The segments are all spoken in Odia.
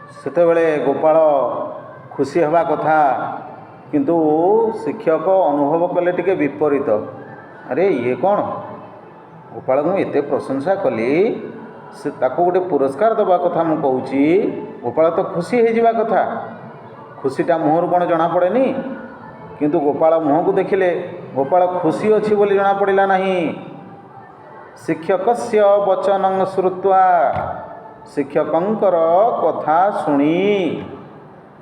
ସେତେବେଳେ ଗୋପାଳ ଖୁସି ହେବା କଥା, କିନ୍ତୁ ଶିକ୍ଷକ ଅନୁଭବ କଲେ ଟିକେ ବିପରୀତ। ଆରେ ଇଏ କ'ଣ, ଗୋପାଳକୁ ମୁଁ ଏତେ ପ୍ରଶଂସା କଲି, ସେ ତାକୁ ଗୋଟେ ପୁରସ୍କାର ଦେବା କଥା ମୁଁ କହୁଛି, ଗୋପାଳ ତ ଖୁସି ହେଇଯିବା କଥା, ଖୁସିଟା ମୁହଁରୁ କ'ଣ ଜଣାପଡ଼େନି? କିନ୍ତୁ ଗୋପାଳ ମୁହଁକୁ ଦେଖିଲେ ଗୋପାଳ ଖୁସି ଅଛି ବୋଲି ଜଣାପଡ଼ିଲା ନାହିଁ। ଶିକ୍ଷକସ୍ୟ ବଚନଂ ଶ୍ରୁତ୍ୱା, ଶିକ୍ଷକଙ୍କର କଥା ଶୁଣି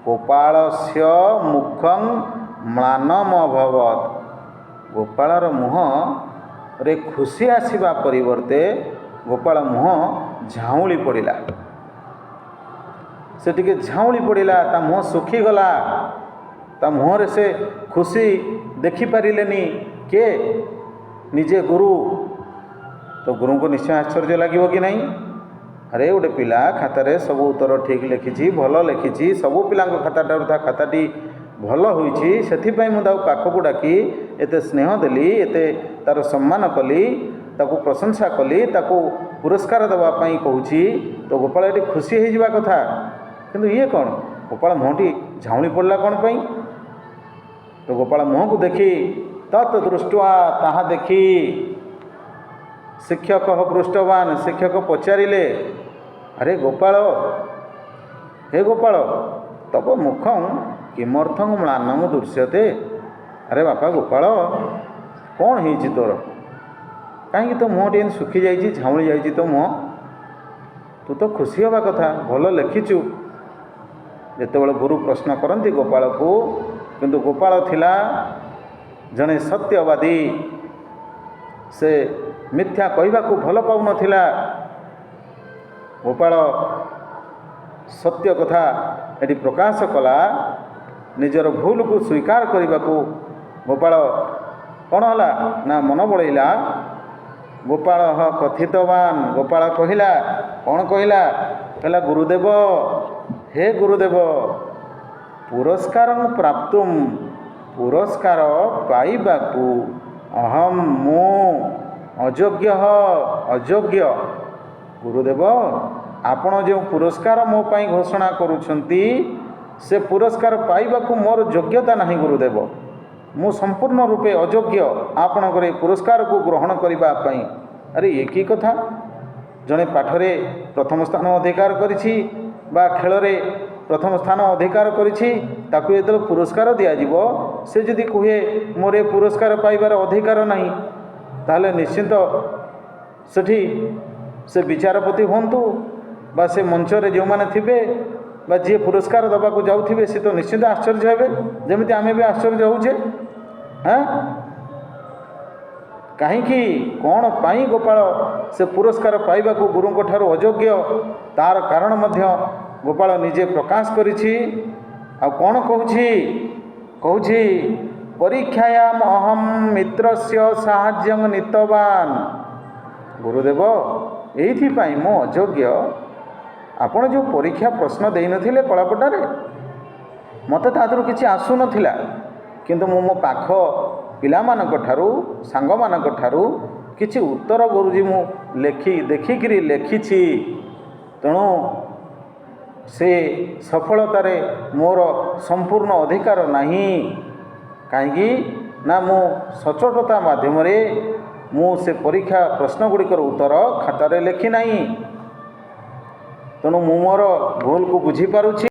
ଗୋପାଳସ୍ୟ ମୁଖଂ ମ୍ଳାନମଭବତ୍, ଗୋପାଳର ମୁହଁରେ ଖୁସି ଆସିବା ପରିବର୍ତ୍ତେ ଗୋପାଳ ମୁହଁ ଝାଉଁଳି ପଡ଼ିଲା। ସେ ଟିକେ ଝାଉଁଳି ପଡ଼ିଲା, ତା ମୁହଁ ଶୁଖିଗଲା, ତା ମୁହଁରେ ସେ ଖୁସି ଦେଖିପାରିଲେନି। କିଏ? ନିଜେ ଗୁରୁ। ତ ଗୁରୁଙ୍କୁ ନିଶ୍ଚୟ ଆଶ୍ଚର୍ଯ୍ୟ ଲାଗିବ କି ନାହିଁ? ଆରେ ଗୋଟେ ପିଲା ଖାତାରେ ସବୁ ଉତ୍ତର ଠିକ୍ ଲେଖିଛି, ଭଲ ଲେଖିଛି, ସବୁ ପିଲାଙ୍କ ଖାତାଠାରୁ ତା ଖାତାଟି ଭଲ ହୋଇଛି, ସେଥିପାଇଁ ମୁଁ ତାକୁ ପାଖକୁ ଡାକି ଏତେ ସ୍ନେହ ଦେଲି, ଏତେ ତା'ର ସମ୍ମାନ କଲି, ତାକୁ ପ୍ରଶଂସା କଲି, ତାକୁ ପୁରସ୍କାର ଦେବା ପାଇଁ କହୁଛି। ତ ଗୋପାଳ ଏଠି ଖୁସି ହେଇଯିବା କଥା, କିନ୍ତୁ ଇଏ କ'ଣ, ଗୋପାଳ ମୁହଁଟି ଝାଉଁଳି ପଡ଼ିଲା କ'ଣ ପାଇଁ? ତ ଗୋପାଳ ମୁହଁକୁ ଦେଖି ତତ୍ ଦୃଷ୍ଟ୍ୱା, ତାହା ଦେଖି ଶିକ୍ଷକ ପୃଷ୍ଟବାନ୍, ଶିକ୍ଷକ ପଚାରିଲେ, ଆରେ ଗୋପାଳ, ହେ ଗୋପାଳ, ତବ ମୁଖଂ କିମರ್ಥଂ ମ୍ଳାନଂ ଦୃଶ୍ୟତେ, ଆରେ ବାପା ଗୋପାଳ, କ'ଣ ହେଇଛି ତୋର? କାହିଁକି ତୋ ମୁହଁଟି ଏମିତି ଶୁଖିଯାଇଛି, ଝାଉଁଳି ଯାଇଛି ତୋ ମୁହଁ? ତୁ ତ ଖୁସି ହେବା କଥା, ଭଲ ଲେଖିଛୁ। ଯେତେବେଳେ ଗୁରୁ ପ୍ରଶ୍ନ କରନ୍ତି ଗୋପାଳକୁ, କିନ୍ତୁ ଗୋପାଳ ଥିଲା ଜଣେ ସତ୍ୟବାଦୀ, ସେ ମିଥ୍ୟା କହିବାକୁ ଭଲ ପାଉନଥିଲା। ଗୋପାଳ ସତ୍ୟ କଥା ଏଠି ପ୍ରକାଶ କଲା, ନିଜର ଭୁଲକୁ ସ୍ୱୀକାର କରିବାକୁ ଗୋପାଳ କ'ଣ ହେଲା ନା ମନ ବଳେଇଲା। ଗୋପାଳ କଥିତବାନ୍, ଗୋପାଳ କହିଲା, କ'ଣ କହିଲା? କହିଲା, ଗୁରୁଦେବ, ହେ ଗୁରୁଦେବ, ପୁରସ୍କାରଂ ପ୍ରାପ୍ତୁମ୍, ପୁରସ୍କାର ପାଇବାକୁ ଅହଂ, ମୁଁ ଅଯୋଗ୍ୟ, ଅଯୋଗ୍ୟ। ଗୁରୁଦେବ, ଆପଣ ଯେଉଁ ପୁରସ୍କାର ମୋ ପାଇଁ ଘୋଷଣା କରୁଛନ୍ତି, ସେ ପୁରସ୍କାର ପାଇବାକୁ ମୋର ଯୋଗ୍ୟତା ନାହିଁ ଗୁରୁଦେବ, ମୁଁ ସମ୍ପୂର୍ଣ୍ଣ ରୂପେ ଅଯୋଗ୍ୟ ଆପଣଙ୍କର ଏ ପୁରସ୍କାରକୁ ଗ୍ରହଣ କରିବା ପାଇଁ। ଆରେ ଏ କି କଥା? ଜଣେ ପାଠରେ ପ୍ରଥମ ସ୍ଥାନ ଅଧିକାର କରିଛି ବା ଖେଳରେ ପ୍ରଥମ ସ୍ଥାନ ଅଧିକାର କରିଛି, ତାକୁ ଯେତେବେଳେ ପୁରସ୍କାର ଦିଆଯିବ, ସେ ଯଦି କୁହେ ମୋର ଏ ପୁରସ୍କାର ପାଇବାର ଅଧିକାର ନାହିଁ, ତାହେଲେ ନିଶ୍ଚିନ୍ତ ସେଠି ସେ ବିଚାରପତି ହୁଅନ୍ତୁ ବା ସେ ମଞ୍ଚରେ ଯେଉଁମାନେ ଥିବେ ବା ଯିଏ ପୁରସ୍କାର ଦେବାକୁ ଯାଉଥିବେ, ସେ ତ ନିଶ୍ଚିନ୍ତ ଆଶ୍ଚର୍ଯ୍ୟ ହେବେ, ଯେମିତି ଆମେ ବି ଆଶ୍ଚର୍ଯ୍ୟ ହେଉଛେ। କାହିଁକି, କ'ଣ ପାଇଁ ଗୋପାଳ ସେ ପୁରସ୍କାର ପାଇବାକୁ ଗୁରୁଙ୍କ ଠାରୁ ଅଯୋଗ୍ୟ, ତାର କାରଣ ମଧ୍ୟ ଗୋପାଳ ନିଜେ ପ୍ରକାଶ କରିଛି। ଆଉ କ'ଣ କହୁଛି? କହୁଛି, ପରୀକ୍ଷାୟାମ୍ ଅହଂ ମିତ୍ରସ୍ୟ ସାହାଯ୍ୟଂ ନୀତବାନ୍, ଗୁରୁଦେବ, ଏଇଥିପାଇଁ ମୁଁ ଅଯୋଗ୍ୟ। ଆପଣ ଯେଉଁ ପରୀକ୍ଷା ପ୍ରଶ୍ନ ଦେଇନଥିଲେ କଳାପଟାରେ, ମୋତେ ତା ଦେହରୁ କିଛି ଆସୁନଥିଲା, କିନ୍ତୁ ମୁଁ ମୋ ପାଖ ପିଲାମାନଙ୍କ ଠାରୁ, ସାଙ୍ଗମାନଙ୍କ ଠାରୁ କିଛି ଉତ୍ତର ଗୁରୁଜୀ ମୁଁ ଦେଖିକିରି ଲେଖିଛି। ତେଣୁ ସେ ସଫଳତାରେ ମୋର ସମ୍ପୂର୍ଣ୍ଣ ଅଧିକାର ନାହିଁ। କାହିଁକି ନା ମୁଁ ସଚ୍ଚୋଟତା ମାଧ୍ୟମରେ ମୁଁ ସେ ପରୀକ୍ଷା ପ୍ରଶ୍ନ ଗୁଡ଼ିକର ଉତ୍ତର ଖାତାରେ ଲେଖି ନାହିଁ। ତେଣୁ ମୁଁ ମୋର ଭୁଲକୁ ବୁଝିପାରୁଛି।